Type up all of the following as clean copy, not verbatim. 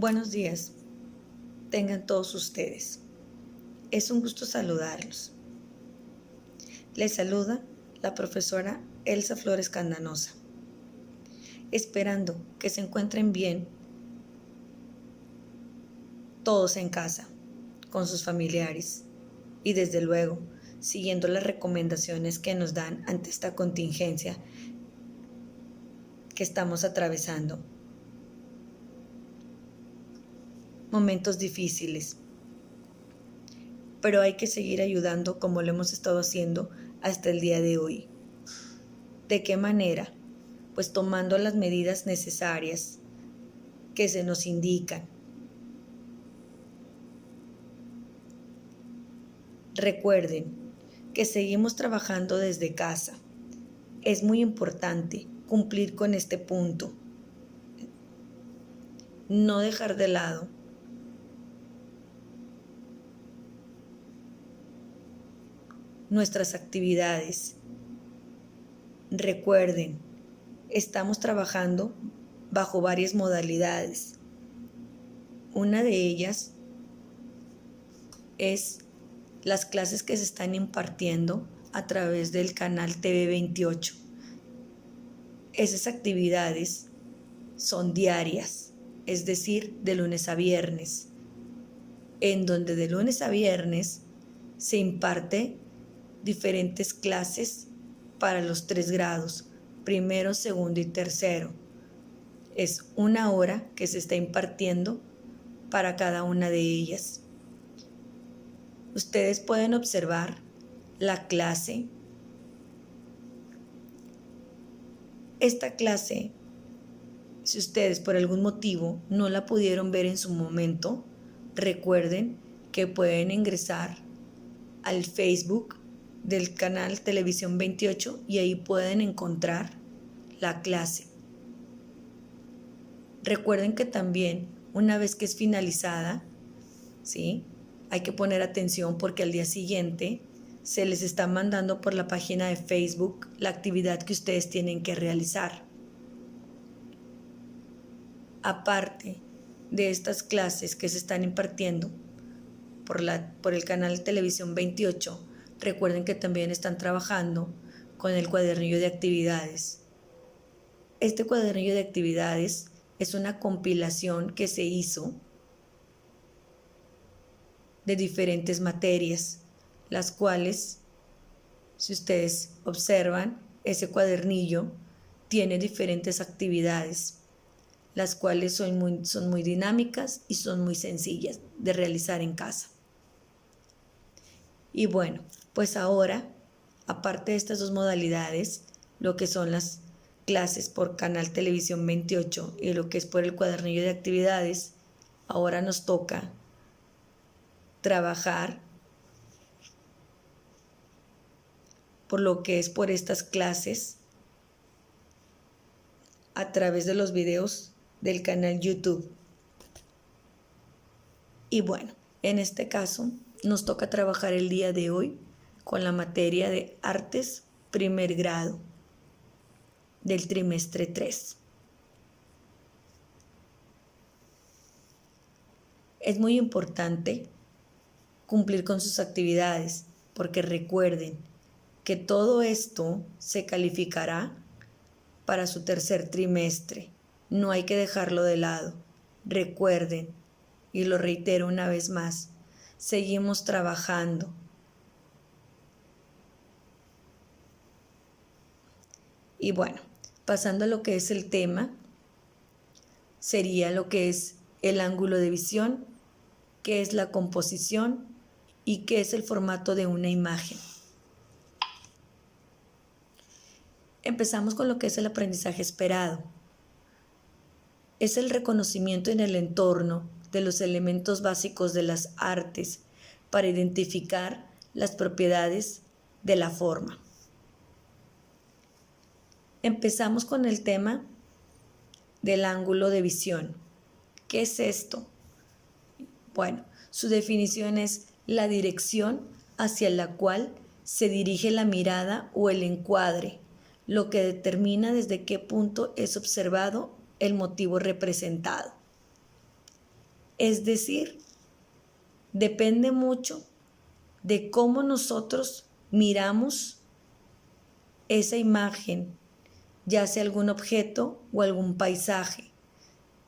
Buenos días, tengan todos ustedes. Es un gusto saludarlos. Les saluda la profesora Elsa Flores Candanosa, esperando que se encuentren bien todos en casa, con sus familiares y desde luego siguiendo las recomendaciones que nos dan ante esta contingencia que estamos atravesando. Momentos difíciles, pero hay que seguir ayudando como lo hemos estado haciendo hasta el día de hoy. ¿De qué manera? Pues tomando las medidas necesarias que se nos indican. Recuerden que seguimos trabajando desde casa. Es muy importante cumplir con este punto. No dejar de lado nuestras actividades. Recuerden, estamos trabajando bajo varias modalidades. Una de ellas es las clases que se están impartiendo a través del canal TV 28. Esas actividades son diarias, es decir, de lunes a viernes, en donde de lunes a viernes se imparte diferentes clases para los 3 grados, primero, segundo y tercero. Es 1 hora que se está impartiendo para cada una de ellas. Ustedes pueden observar la clase. Esta clase, si ustedes por algún motivo no la pudieron ver en su momento, recuerden que pueden ingresar al Facebook del canal Televisión 28 y ahí pueden encontrar la clase. Recuerden que también una vez que es finalizada, ¿sí?, hay que poner atención porque al día siguiente se les está mandando por la página de Facebook la actividad que ustedes tienen que realizar. Aparte de estas clases que se están impartiendo por el canal Televisión 28, recuerden que también están trabajando con el cuadernillo de actividades. Este cuadernillo de actividades es una compilación que se hizo de diferentes materias, las cuales, si ustedes observan, ese cuadernillo tiene diferentes actividades, las cuales son muy dinámicas y son muy sencillas de realizar en casa. Y bueno, pues ahora, aparte de estas dos modalidades, lo que son las clases por canal Televisión 28 y lo que es por el cuadernillo de actividades, ahora nos toca trabajar por lo que es por estas clases a través de los videos del canal YouTube. Y bueno, en este caso nos toca trabajar el día de hoy con la materia de Artes primer grado del trimestre 3. Es muy importante cumplir con sus actividades porque recuerden que todo esto se calificará para su tercer trimestre. No hay que dejarlo de lado. Recuerden, y lo reitero una vez más, seguimos trabajando. Y bueno, pasando a lo que es el tema, sería lo que es el ángulo de visión, qué es la composición y qué es el formato de una imagen. Empezamos con lo que es el aprendizaje esperado. Es el reconocimiento en el entorno de los elementos básicos de las artes para identificar las propiedades de la forma. Empezamos con el tema del ángulo de visión. ¿Qué es esto? Bueno, su definición es la dirección hacia la cual se dirige la mirada o el encuadre, lo que determina desde qué punto es observado el motivo representado. Es decir, depende mucho de cómo nosotros miramos esa imagen, ya sea algún objeto o algún paisaje,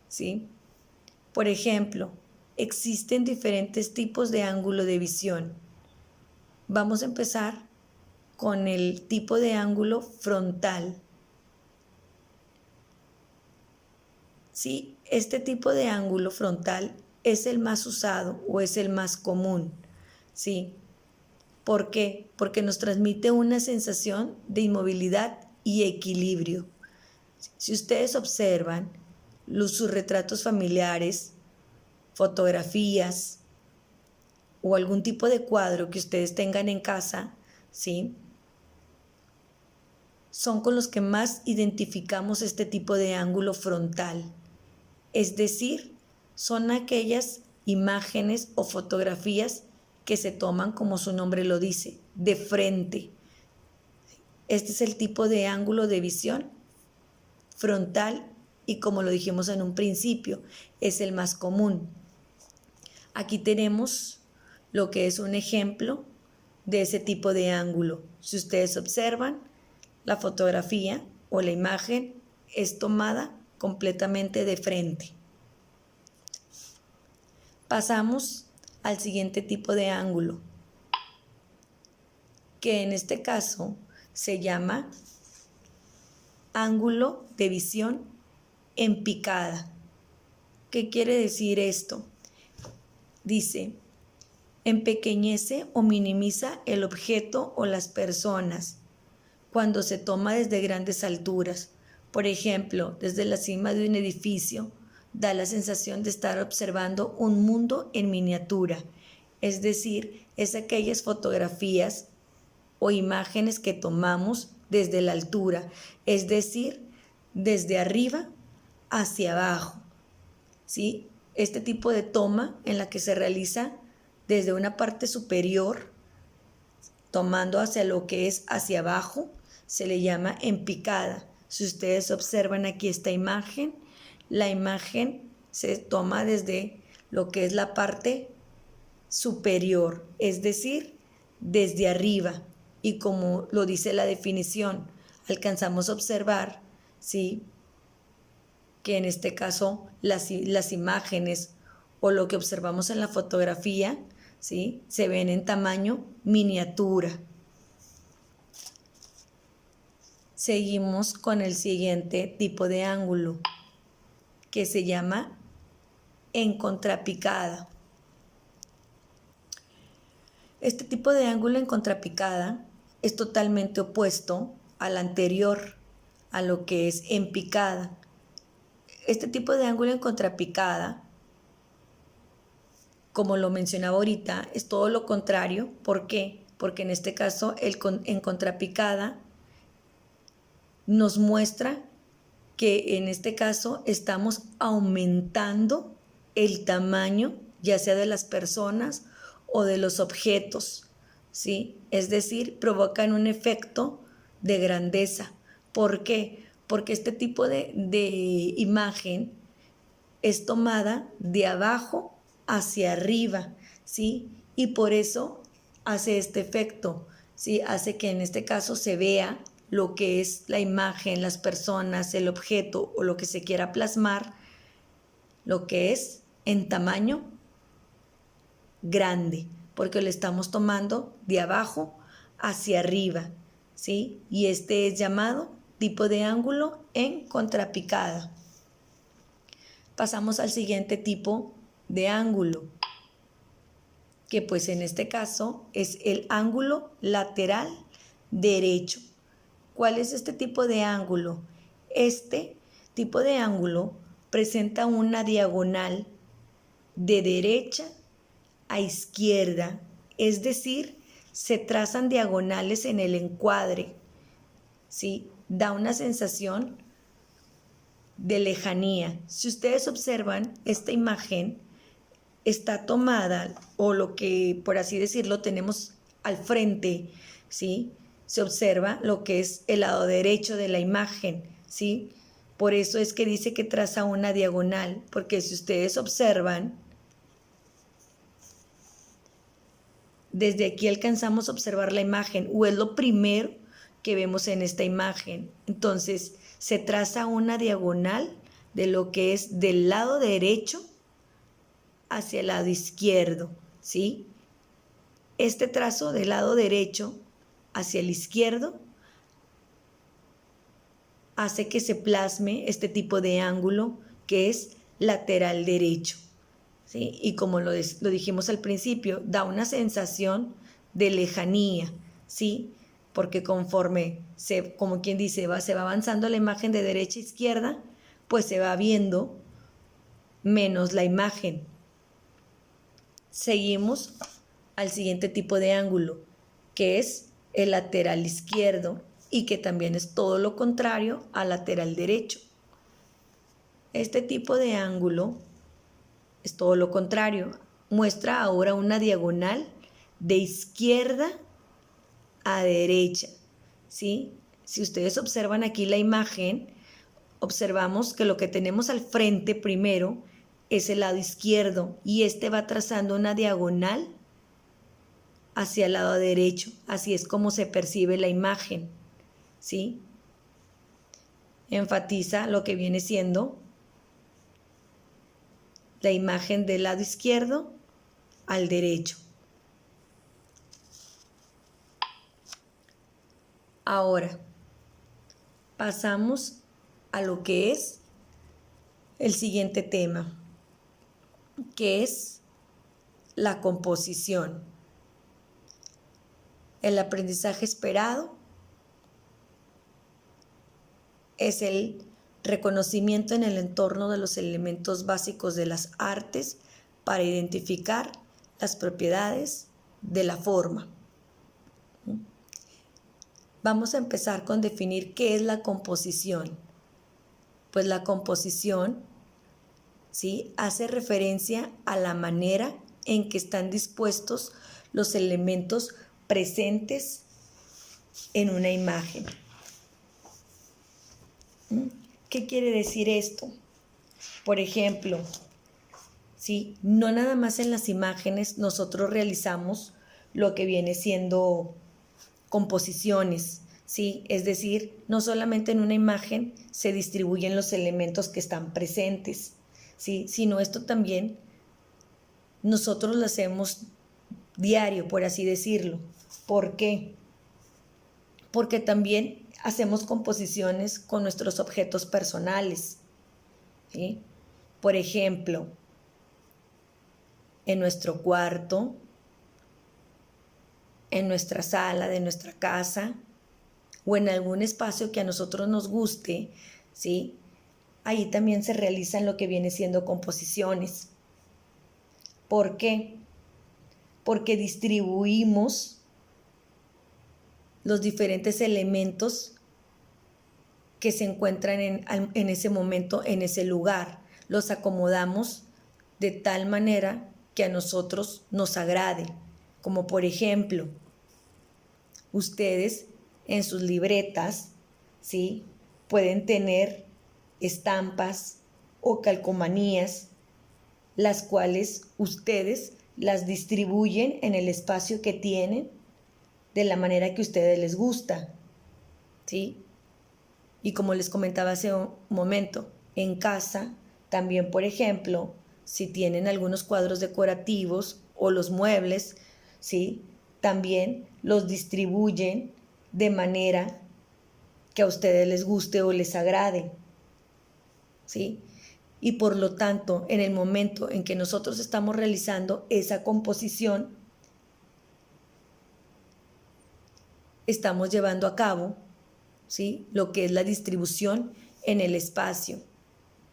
¿sí? Por ejemplo, existen diferentes tipos de ángulo de visión. Vamos a empezar con el tipo de ángulo frontal. ¿Sí? Este tipo de ángulo frontal es el más usado o es el más común, ¿sí? ¿Por qué? Porque nos transmite una sensación de inmovilidad y equilibrio. Si ustedes observan sus retratos familiares, fotografías o algún tipo de cuadro que ustedes tengan en casa, ¿sí? Son con los que más identificamos este tipo de ángulo frontal. Es decir, son aquellas imágenes o fotografías que se toman, como su nombre lo dice, de frente. Este es el tipo de ángulo de visión frontal y, como lo dijimos en un principio, es el más común. Aquí tenemos lo que es un ejemplo de ese tipo de ángulo. Si ustedes observan, la fotografía o la imagen es tomada completamente de frente. Pasamos al siguiente tipo de ángulo, que en este caso se llama ángulo de visión en picada. ¿Qué quiere decir esto? Dice, empequeñece o minimiza el objeto o las personas cuando se toma desde grandes alturas. Por ejemplo, desde la cima de un edificio, da la sensación de estar observando un mundo en miniatura. Es decir, es aquellas fotografías o imágenes que tomamos desde la altura, es decir, desde arriba hacia abajo, ¿sí? Este tipo de toma en la que se realiza desde una parte superior, tomando hacia lo que es hacia abajo, se le llama en picada. Si ustedes observan aquí esta imagen, la imagen se toma desde lo que es la parte superior, es decir, desde arriba. Y como lo dice la definición, alcanzamos a observar, ¿sí?, que en este caso las imágenes o lo que observamos en la fotografía, ¿sí?, se ven en tamaño miniatura. Seguimos con el siguiente tipo de ángulo, que se llama en contrapicada. Este tipo de ángulo en contrapicada es totalmente opuesto al anterior, a lo que es en picada. Este tipo de ángulo en contrapicada, como lo mencionaba ahorita, es todo lo contrario. ¿Por qué? Porque en este caso en contrapicada nos muestra que en este caso estamos aumentando el tamaño, ya sea de las personas o de los objetos, ¿sí? Es decir, provocan un efecto de grandeza. ¿Por qué? Porque este tipo de imagen es tomada de abajo hacia arriba, ¿sí? Y por eso hace este efecto, ¿sí? Hace que en este caso se vea lo que es la imagen, las personas, el objeto o lo que se quiera plasmar, lo que es en tamaño grande, porque lo estamos tomando de abajo hacia arriba, ¿sí? Y este es llamado tipo de ángulo en contrapicada. Pasamos al siguiente tipo de ángulo, que pues en este caso es el ángulo lateral derecho. ¿Cuál es este tipo de ángulo? Este tipo de ángulo presenta una diagonal de derecha a izquierda, es decir, se trazan diagonales en el encuadre, ¿sí? Da una sensación de lejanía. Si ustedes observan, esta imagen está tomada, o lo que, por así decirlo, tenemos al frente, ¿sí? Se observa lo que es el lado derecho de la imagen, ¿sí? Por eso es que dice que traza una diagonal, porque si ustedes observan, Desde aquí alcanzamos a observar la imagen, o es lo primero que vemos en esta imagen. Entonces, se traza una diagonal de lo que es del lado derecho hacia el lado izquierdo, ¿sí? Este trazo del lado derecho hacia el izquierdo hace que se plasme este tipo de ángulo que es lateral derecho, ¿sí? Y como lo dijimos al principio, da una sensación de lejanía, ¿sí? Porque conforme como quien dice, se va avanzando la imagen de derecha a izquierda, pues se va viendo menos la imagen. Seguimos al siguiente tipo de ángulo, que es el lateral izquierdo y que también es todo lo contrario al lateral derecho. Este tipo de ángulo es todo lo contrario. Muestra ahora una diagonal de izquierda a derecha, ¿sí? Si ustedes observan aquí la imagen, observamos que lo que tenemos al frente primero es el lado izquierdo y este va trazando una diagonal hacia el lado derecho. Así es como se percibe la imagen, ¿sí? Enfatiza lo que viene siendo la imagen del lado izquierdo al derecho. Ahora, pasamos a lo que es el siguiente tema, que es la composición. El aprendizaje esperado es el reconocimiento en el entorno de los elementos básicos de las artes para identificar las propiedades de la forma. Vamos a empezar con definir qué es la composición. Pues la composición, ¿sí?, hace referencia a la manera en que están dispuestos los elementos presentes en una imagen. ¿Qué quiere decir esto? Por ejemplo, ¿sí?, no nada más en las imágenes nosotros realizamos lo que viene siendo composiciones, ¿sí? Es decir, no solamente en una imagen se distribuyen los elementos que están presentes, ¿sí?, sino esto también nosotros lo hacemos diario, por así decirlo. ¿Por qué? Porque también hacemos composiciones con nuestros objetos personales, ¿sí? Por ejemplo, en nuestro cuarto, en nuestra sala de nuestra casa o en algún espacio que a nosotros nos guste, ¿sí? Ahí también se realizan lo que viene siendo composiciones. ¿Por qué? Porque distribuimos los diferentes elementos que se encuentran en ese momento, en ese lugar. Los acomodamos de tal manera que a nosotros nos agrade. Como por ejemplo, ustedes en sus libretas, ¿sí?, pueden tener estampas o calcomanías, las cuales ustedes las distribuyen en el espacio que tienen de la manera que a ustedes les gusta, ¿sí? Y como les comentaba hace un momento, en casa también, por ejemplo, si tienen algunos cuadros decorativos o los muebles, ¿sí?, también los distribuyen de manera que a ustedes les guste o les agrade, ¿sí? Y por lo tanto, en el momento en que nosotros estamos realizando esa composición, estamos llevando a cabo, ¿sí?, lo que es la distribución en el espacio,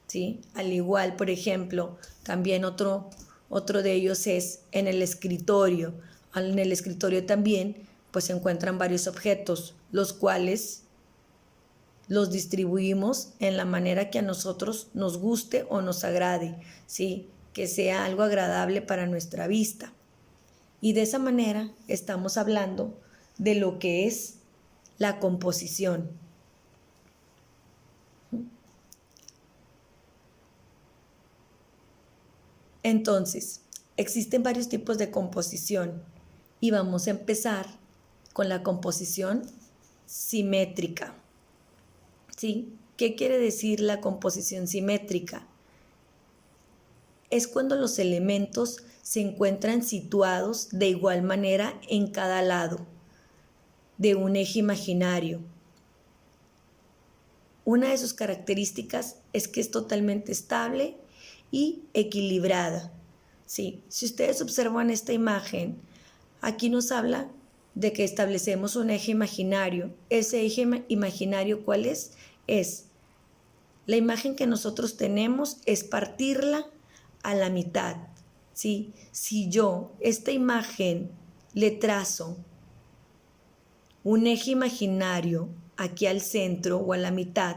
¿sí? Al igual, por ejemplo, también otro de ellos es en el escritorio. En el escritorio también pues se encuentran varios objetos, los cuales los distribuimos en la manera que a nosotros nos guste o nos agrade, ¿sí?, que sea algo agradable para nuestra vista. Y de esa manera estamos hablando de lo que es la composición. Entonces, existen varios tipos de composición. y vamos a empezar con la composición simétrica. ¿Sí? ¿Qué quiere decir la composición simétrica? Es cuando los elementos se encuentran situados de igual manera en cada lado de un eje imaginario. Una de sus características es que es totalmente estable y equilibrada. Sí, si ustedes observan esta imagen, aquí nos habla de que establecemos un eje imaginario. Ese eje imaginario, ¿cuál es? Es la imagen que nosotros tenemos, es partirla a la mitad. ¿Sí? Si yo esta imagen le trazo un eje imaginario aquí al centro o a la mitad,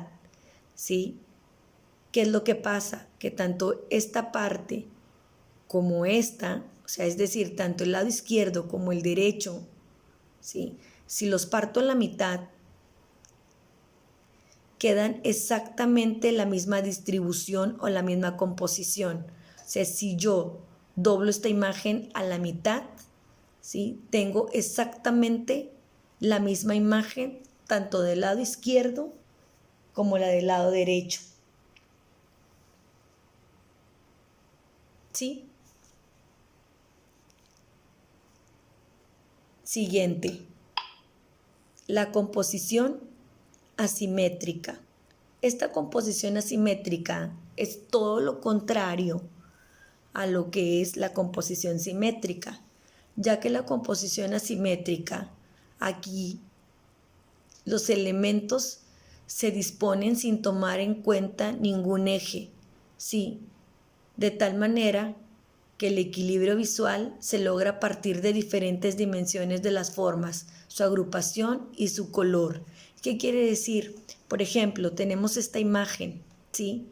¿sí? ¿Qué es lo que pasa? Que tanto esta parte como esta, o sea, es decir, tanto el lado izquierdo como el derecho, ¿sí? Si los parto a la mitad, quedan exactamente la misma distribución o la misma composición. O sea, si yo doblo esta imagen a la mitad, ¿sí? Tengo exactamente la misma imagen tanto del lado izquierdo como la del lado derecho. ¿Sí? Siguiente, la composición asimétrica. Esta composición asimétrica es todo lo contrario a lo que es la composición simétrica, ya que la composición asimétrica, aquí los elementos se disponen sin tomar en cuenta ningún eje, ¿sí? De tal manera que el equilibrio visual se logra a partir de diferentes dimensiones de las formas, su agrupación y su color. ¿Qué quiere decir? Por ejemplo, tenemos esta imagen, ¿sí?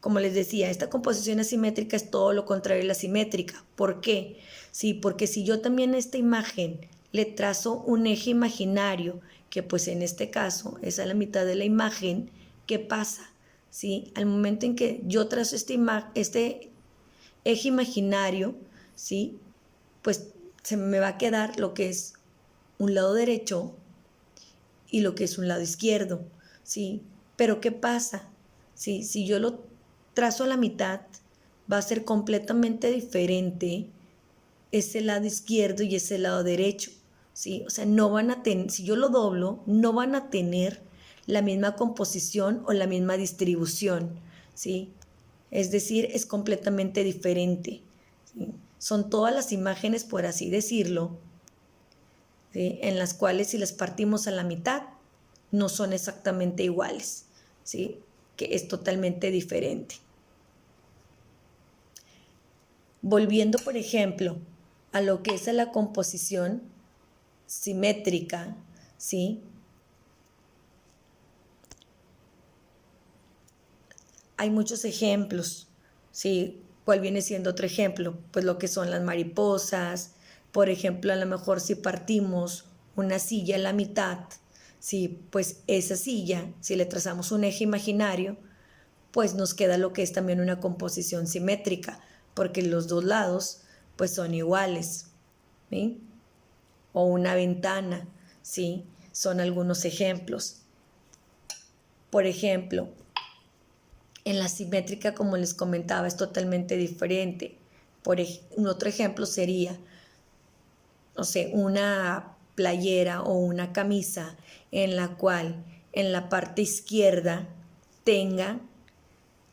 Como les decía, esta composición asimétrica es todo lo contrario a la simétrica. ¿Por qué? Sí, porque si yo también a esta imagen le trazo un eje imaginario, que pues en este caso es a la mitad de la imagen, ¿qué pasa? ¿Sí? Al momento en que yo trazo este eje imaginario, ¿sí? Pues se me va a quedar lo que es un lado derecho y lo que es un lado izquierdo, ¿sí? Pero ¿qué pasa? ¿Sí? Si yo lo trazo a la mitad, va a ser completamente diferente ese lado izquierdo y ese lado derecho, ¿sí? O sea, no van a tener, si yo lo doblo, no van a tener la misma composición o la misma distribución, ¿sí? Es decir, es completamente diferente, ¿sí? Son todas las imágenes, por así decirlo, ¿sí? En las cuales si las partimos a la mitad, no son exactamente iguales, ¿sí? Que es totalmente diferente. Volviendo, por ejemplo, a lo que es la composición simétrica, ¿sí? Hay muchos ejemplos, ¿sí? ¿Cuál viene siendo otro ejemplo? Pues lo que son las mariposas. Por ejemplo, a lo mejor si partimos una silla a la mitad, ¿sí? Pues esa silla, si le trazamos un eje imaginario, pues nos queda lo que es también una composición simétrica, porque los dos lados pues son iguales, ¿sí? O una ventana, ¿sí? Son algunos ejemplos. Por ejemplo, en la simétrica, como les comentaba, es totalmente diferente. Un otro ejemplo sería, no sé, una playera o una camisa en la cual en la parte izquierda tenga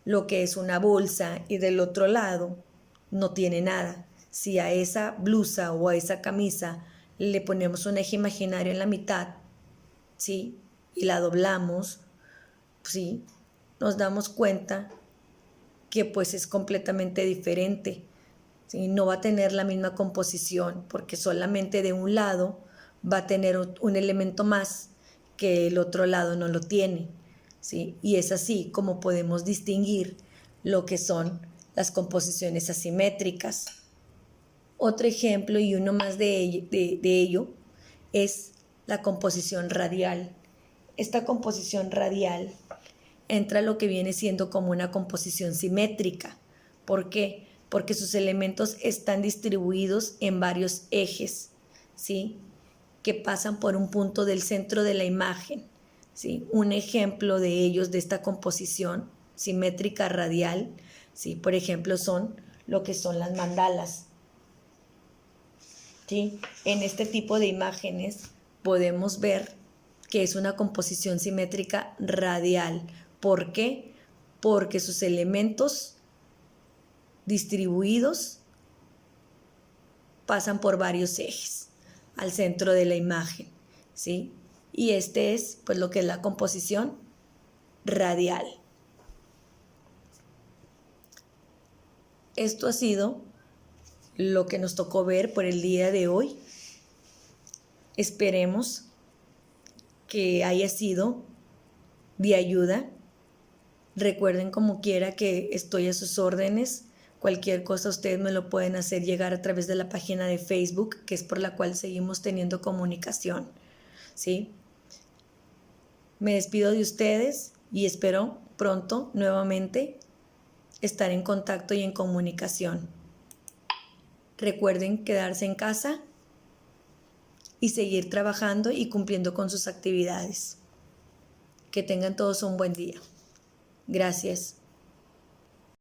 lo que es una bolsa y del otro lado no tiene nada. Si a esa blusa o a esa camisa le ponemos un eje imaginario en la mitad, ¿sí? Y la doblamos, ¿sí? Nos damos cuenta que pues es completamente diferente, ¿sí? No va a tener la misma composición porque solamente de un lado va a tener un elemento más que el otro lado no lo tiene, ¿sí? Y es así como podemos distinguir lo que son las composiciones asimétricas. Otro ejemplo y uno más de ello es la composición radial. Esta composición radial entra lo que viene siendo como una composición simétrica. ¿Por qué? porque sus elementos están distribuidos en varios ejes, ¿sí? Que pasan por un punto del centro de la imagen, ¿sí? Un ejemplo de ellos, de esta composición simétrica radial, ¿sí? Por ejemplo, son lo que son las mandalas, ¿sí? En este tipo de imágenes podemos ver que es una composición simétrica radial. ¿Por qué? Porque sus elementos distribuidos pasan por varios ejes al centro de la imagen, ¿sí? Y este es pues lo que es la composición radial. Esto ha sido lo que nos tocó ver por el día de hoy. Esperemos que haya sido de ayuda. Recuerden como quiera que estoy a sus órdenes. Cualquier cosa ustedes me lo pueden hacer llegar a través de la página de Facebook, que es por la cual seguimos teniendo comunicación, ¿sí? Me despido de ustedes y espero pronto nuevamente estar en contacto y en comunicación. Recuerden quedarse en casa y seguir trabajando y cumpliendo con sus actividades. Que tengan todos un buen día. Gracias.